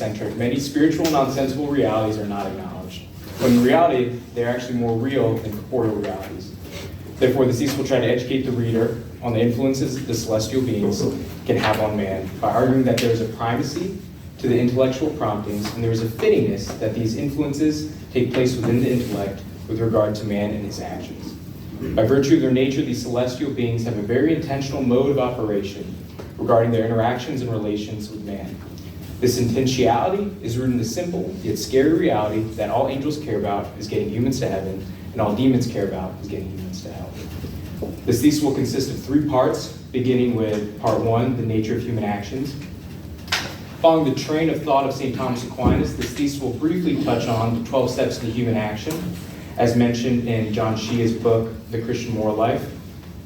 anthropocentric, many spiritual and nonsensical realities are not acknowledged, when in reality, they're actually more real than corporeal realities. Therefore, the Thesis will try to educate the reader on the influences the celestial beings can have on man by arguing that there is a primacy to the intellectual promptings, and there is a fittingness that these influences take place within the intellect with regard to man and his actions. By virtue of their nature, these celestial beings have a very intentional mode of operation regarding their interactions and relations with man. This intentionality is rooted in the simple yet scary reality that all angels care about is getting humans to heaven, and all demons care about is getting humans to hell. This thesis will consist of 3 parts, beginning with part 1, the nature of human actions. Following the train of thought of St. Thomas Aquinas, this thesis will briefly touch on the 12 steps to human action, as mentioned in John Shea's book, The Kristian Moral Life.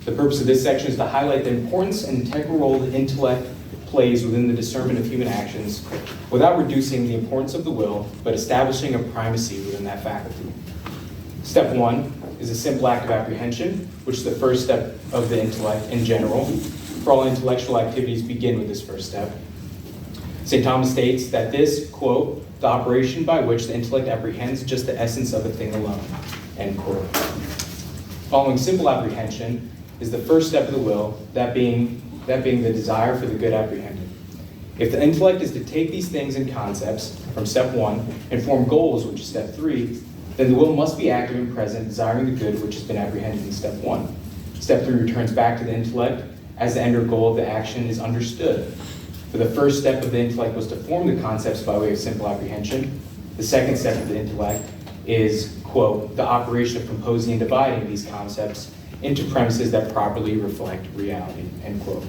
The purpose of this section is to highlight the importance and integral role that intellect plays within the discernment of human actions without reducing the importance of the will, but establishing a primacy within that faculty. Step 1 is a simple act of apprehension, which is the first step of the intellect in general. For all intellectual activities begin with this first step. St. Thomas states that this, quote, the operation by which the intellect apprehends just the essence of a thing alone, end quote. Following simple apprehension is the first step of the will, that being the desire for the good apprehended. If the intellect is to take these things and concepts from step 1 and form goals, which is step 3, then the will must be active and present, desiring the good which has been apprehended in step 1. Step 3 returns back to the intellect as the end or goal of the action is understood. For the first step of the intellect was to form the concepts by way of simple apprehension. The second step of the intellect is, quote, the operation of composing and dividing these concepts into premises that properly reflect reality, end quote.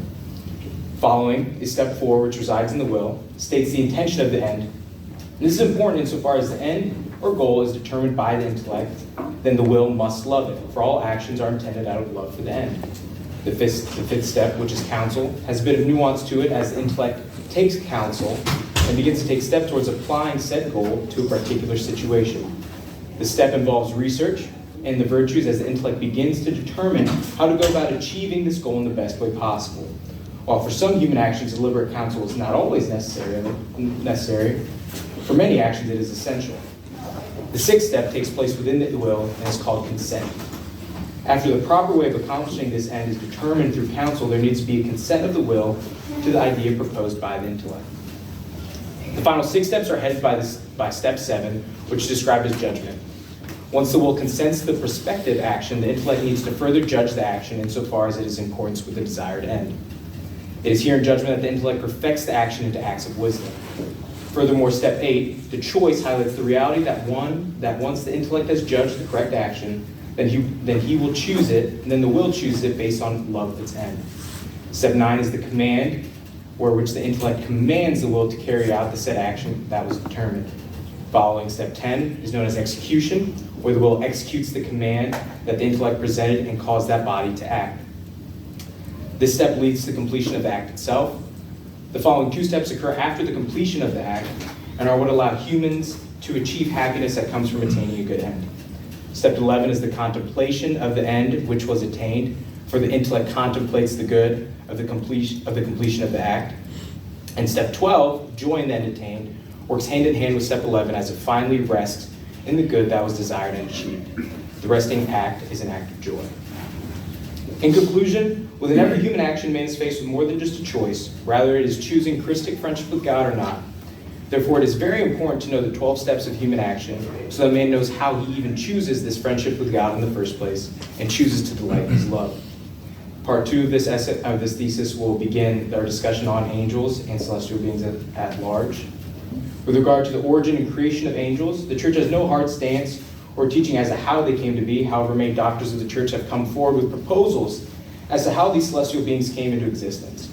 Following is step 4, which resides in the will, states the intention of the end. And this is important insofar as the end or goal is determined by the intellect, then the will must love it, for all actions are intended out of love for the end. The fifth step, which is counsel, has a bit of nuance to it as the intellect takes counsel and begins to take steps towards applying said goal to a particular situation. The step involves research and the virtues as the intellect begins to determine how to go about achieving this goal in the best way possible. While for some human actions, deliberate counsel is not always necessary, for many actions it is essential. The sixth step takes place within the will and is called consent. After the proper way of accomplishing this end is determined through counsel, there needs to be a consent of the will to the idea proposed by the intellect. The final 6 steps are headed by step 7, which is described as judgment. Once the will consents to the prospective action, the intellect needs to further judge the action insofar as it is in accordance with the desired end. It is here in judgment that the intellect perfects the action into acts of wisdom. Furthermore, step 8, the choice highlights the reality that once the intellect has judged the correct action, then he will choose it, and then the will chooses it based on love of its end. Step 9 is the command, which the intellect commands the will to carry out the said action that was determined. Following step 10 is known as execution, where the will executes the command that the intellect presented and caused that body to act. This step leads to the completion of the act itself. The following 2 steps occur after the completion of the act and are what allow humans to achieve happiness that comes from attaining a good end. Step 11 is the contemplation of the end which was attained, for the intellect contemplates the good of the completion of the act. And step 12, joy in the end attained, works hand in hand with step 11 as it finally rests in the good that was desired and achieved. The resting act is an act of joy. In conclusion, within every human action, man is faced with more than just a choice. Rather, it is choosing Christic friendship with God or not. Therefore, it is very important to know the 12 steps of human action so that man knows how he even chooses this friendship with God in the first place and chooses to delight in his love. Part 2 of this thesis will begin our discussion on angels and celestial beings at large. With regard to the origin and creation of angels, the church has no hard stance or teaching as to how they came to be. However, many doctors of the church have come forward with proposals as to how these celestial beings came into existence.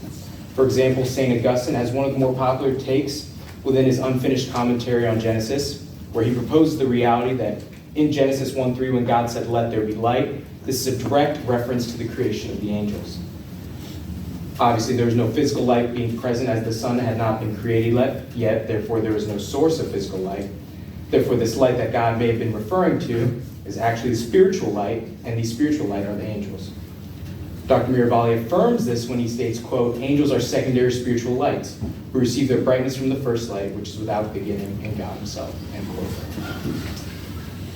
For example, St. Augustine has one of the more popular takes within his unfinished commentary on Genesis, where he proposes the reality that in Genesis 1:3, when God said, "Let there be light," this is a direct reference to the creation of the angels. Obviously, there was no physical light being present as the sun had not been created yet, therefore there was no source of physical light. Therefore, this light that God may have been referring to is actually the spiritual light, and the spiritual light are the angels. Dr. Miravalli affirms this when he states, quote, angels are secondary spiritual lights who receive their brightness from the first light, which is without beginning in God himself, end quote.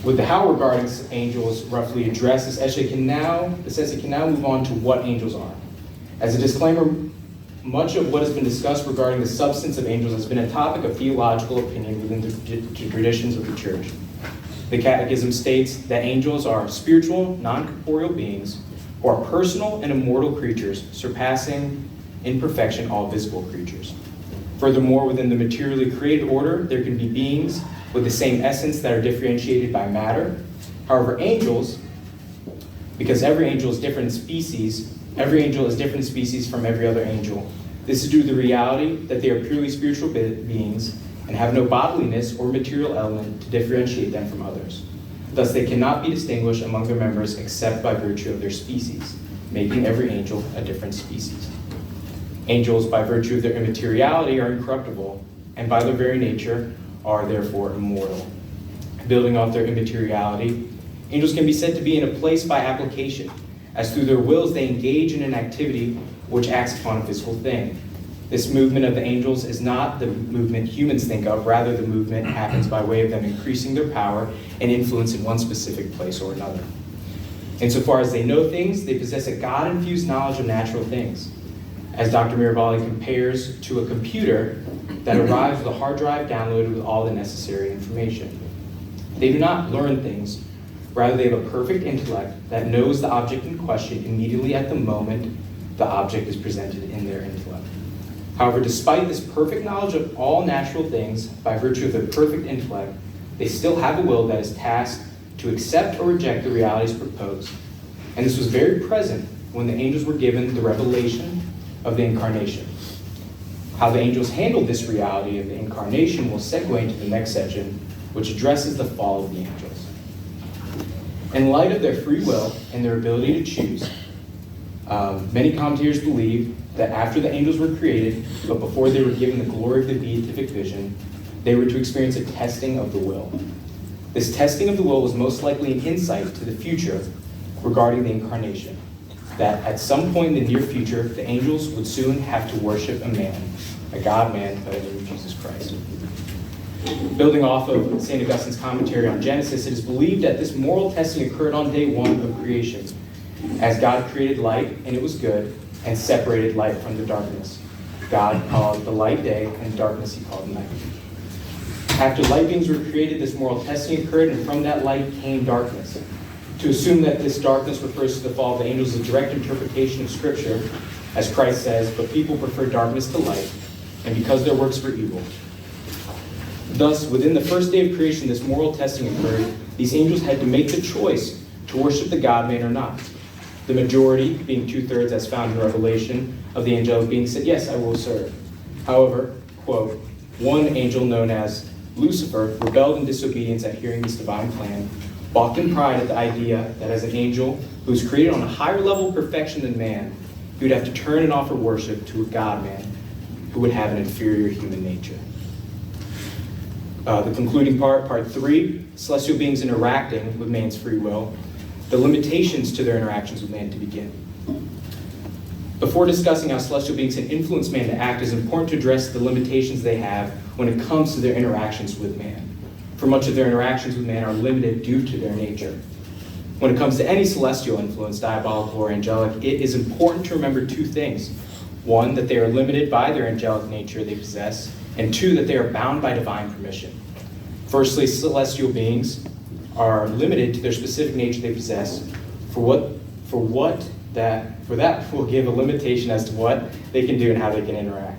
With the how regarding angels roughly addressed, this essay can now move on to what angels are. As a disclaimer, much of what has been discussed regarding the substance of angels has been a topic of theological opinion within the traditions of the church. The Catechism states that angels are spiritual, non-corporeal beings who are personal and immortal creatures, surpassing in perfection all visible creatures. Furthermore, within the materially created order, there can be beings with the same essence that are differentiated by matter. However, angels, because every angel is different species from every other angel. This is due to the reality that they are purely spiritual beings and have no bodiliness or material element to differentiate them from others. Thus, they cannot be distinguished among their members except by virtue of their species, making every angel a different species. Angels, by virtue of their immateriality, are incorruptible, and by their very nature are therefore immortal. Building off their immateriality, angels can be said to be in a place by application, as through their wills they engage in an activity which acts upon a physical thing. This movement of the angels is not the movement humans think of, rather the movement happens by way of them increasing their power and influence in one specific place or another. Insofar as they know things, they possess a God-infused knowledge of natural things, as Dr. Miravalli compares to a computer that arrives with a hard drive downloaded with all the necessary information. They do not learn things, rather they have a perfect intellect that knows the object in question immediately at the moment the object is presented in their intellect. However, despite this perfect knowledge of all natural things, by virtue of their perfect intellect, they still have a will that is tasked to accept or reject the realities proposed. And this was very present when the angels were given the revelation of the incarnation. How the angels handled this reality of the incarnation will segue into the next section, which addresses the fall of the angels. In light of their free will and their ability to choose, many commentators believe that after the angels were created, but before they were given the glory of the beatific vision, they were to experience a testing of the will. This testing of the will was most likely an insight to the future regarding the incarnation, that at some point in the near future, the angels would soon have to worship a man, a God-man by the name of Jesus Christ. Building off of St. Augustine's commentary on Genesis, it is believed that this moral testing occurred on day one of creation, as God created light, and it was good, and separated light from the darkness. God called the light day, and darkness he called night. After light beings were created, this moral testing occurred, and from that light came darkness. To assume that this darkness refers to the fall of the angels is a direct interpretation of Scripture, as Christ says, but people prefer darkness to light, and because their works were evil. Thus, within the first day of creation, this moral testing occurred. These angels had to make the choice to worship the God-man or not. The majority, being 2/3 as found in Revelation, of the angelic beings said, yes, I will serve. However, quote, one angel known as Lucifer rebelled in disobedience at hearing this divine plan, balked in pride at the idea that as an angel who was created on a higher level of perfection than man, he would have to turn and offer worship to a God-man who would have an inferior human nature. The concluding part 3, celestial beings interacting with man's free will, the limitations to their interactions with man to begin. Before discussing how celestial beings can influence man to act, it is important to address the limitations they have when it comes to their interactions with man. For much of their interactions with man are limited due to their nature. When it comes to any celestial influence, diabolical or angelic, it is important to remember two things. One, that they are limited by their angelic nature they possess, and two, that they are bound by divine permission. Firstly, celestial beings are limited to their specific nature they possess, for that will give a limitation as to what they can do and how they can interact.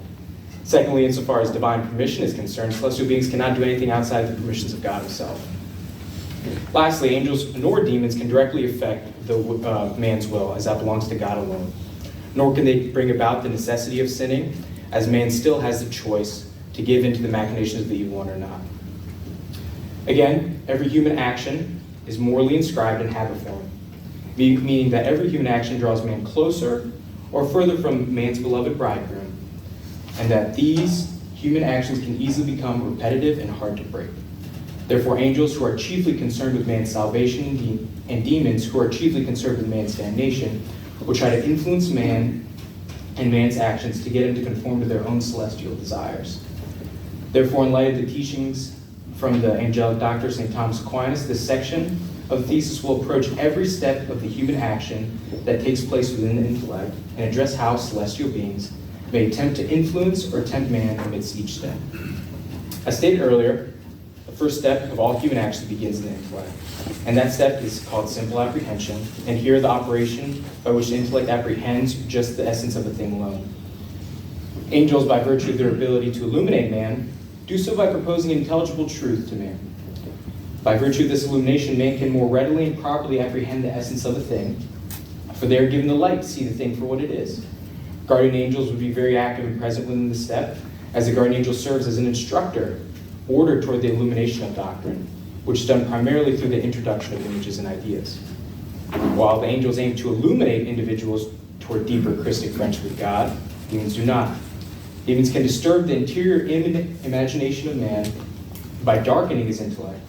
Secondly, insofar as divine permission is concerned, celestial beings cannot do anything outside of the permissions of God himself. Lastly, angels nor demons can directly affect the man's will, as that belongs to God alone. Nor can they bring about the necessity of sinning, as man still has the choice to give in to the machinations of the evil one or not. Again, every human action is morally inscribed in habit form, meaning that every human action draws man closer or further from man's beloved bridegroom, and that these human actions can easily become repetitive and hard to break. Therefore, angels who are chiefly concerned with man's salvation and demons who are chiefly concerned with man's damnation will try to influence man and man's actions to get him to conform to their own celestial desires. Therefore, in light of the teachings from the Angelic Doctor, St. Thomas Aquinas, this section of the thesis will approach every step of the human action that takes place within the intellect and address how celestial beings may attempt to influence or tempt man amidst each step. As stated earlier, the first step of all human action begins in the intellect, and that step is called simple apprehension, and here the operation by which the intellect apprehends just the essence of a thing alone. Angels, by virtue of their ability to illuminate man, do so by proposing intelligible truth to man. By virtue of this illumination, man can more readily and properly apprehend the essence of a thing, for they are given the light to see the thing for what it is. Guardian angels would be very active and present within this step, as the guardian angel serves as an instructor, ordered toward the illumination of doctrine, which is done primarily through the introduction of images and ideas. While the angels aim to illuminate individuals toward deeper Christic friendship with God, demons do not. Demons can disturb the interior imagination of man by darkening his intellect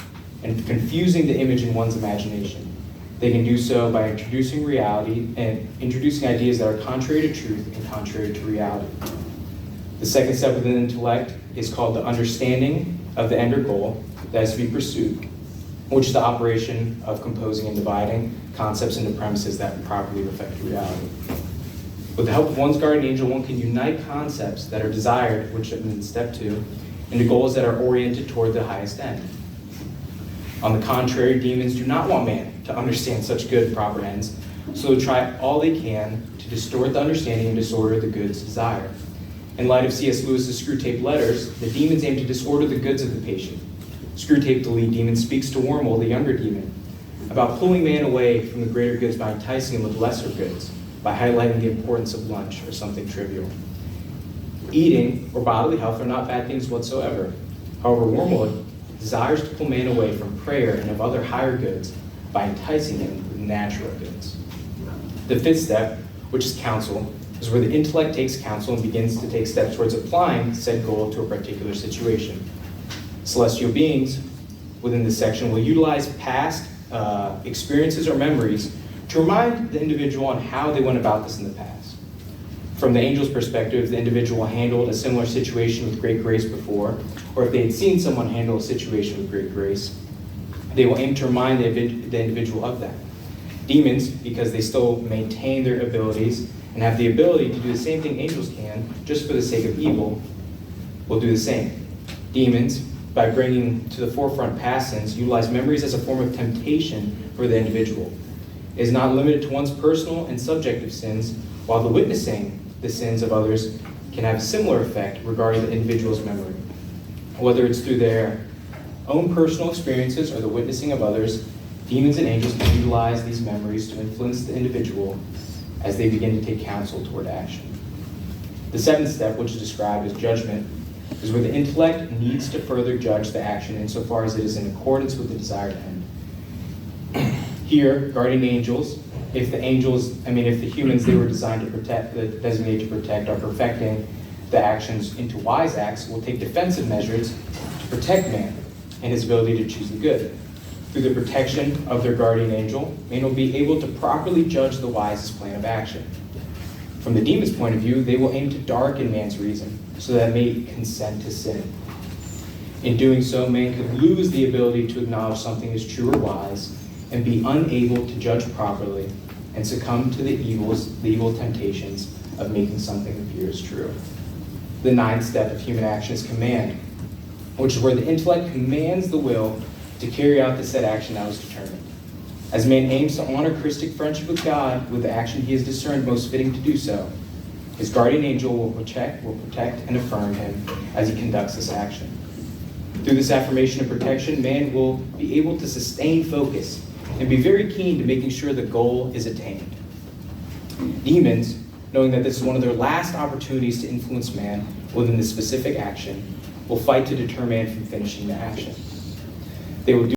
and confusing the image in one's imagination. They can do so by introducing reality and introducing ideas that are contrary to truth and contrary to reality. The second step within the intellect is called the understanding of the end or goal that is to be pursued, which is the operation of composing and dividing concepts into premises that properly reflect reality. With the help of one's guardian angel, one can unite concepts that are desired, which is in step 2, into goals that are oriented toward the highest end. On the contrary, demons do not want man to understand such good, proper ends, so they try all they can to distort the understanding and disorder the goods desired. In light of C.S. Lewis's Screwtape Letters, the demons aim to disorder the goods of the patient. Screwtape, the lead demon, speaks to Wormhole, the younger demon, about pulling man away from the greater goods by enticing him with lesser goods, by highlighting the importance of lunch or something trivial. Eating or bodily health are not bad things whatsoever. However, Wormhole desires to pull man away from prayer and of other higher goods by enticing him with natural goods. The fifth step, which is counsel, is where the intellect takes counsel and begins to take steps towards applying said goal to a particular situation. Celestial beings within this section will utilize past experiences or memories to remind the individual on how they went about this in the past. From the angel's perspective, if the individual handled a similar situation with great grace before, or if they had seen someone handle a situation with great grace, they will aim to remind the individual of that. Demons, because they still maintain their abilities and have the ability to do the same thing angels can, just for the sake of evil, will do the same. Demons, by bringing to the forefront past sins, utilize memories as a form of temptation for the individual. It is not limited to one's personal and subjective sins, while the witnessing the sins of others can have a similar effect regarding the individual's memory. Whether it's through their own personal experiences or the witnessing of others, demons and angels can utilize these memories to influence the individual as they begin to take counsel toward action. The seventh step, which is described as judgment, is where the intellect needs to further judge the action insofar as it is in accordance with the desired end. Here, guardian angels, if the humans they were designed to protect, designated to protect, are perfecting the actions into wise acts, will take defensive measures to protect man and his ability to choose the good. Through the protection of their guardian angel, man will be able to properly judge the wisest plan of action. From the demon's point of view, they will aim to darken man's reason so that it may consent to sin. In doing so, man could lose the ability to acknowledge something as true or wise and be unable to judge properly and succumb to the evil temptations of making something appear as true. The ninth step of human action is command, which is where the intellect commands the will to carry out the said action that was determined. As man aims to honor Christic friendship with God with the action he has discerned most fitting to do so, his guardian angel will protect and affirm him as he conducts this action. Through this affirmation of protection, man will be able to sustain focus and be very keen to making sure the goal is attained. Demons, knowing that this is one of their last opportunities to influence man within this specific action, will fight to deter man from finishing the action. They will do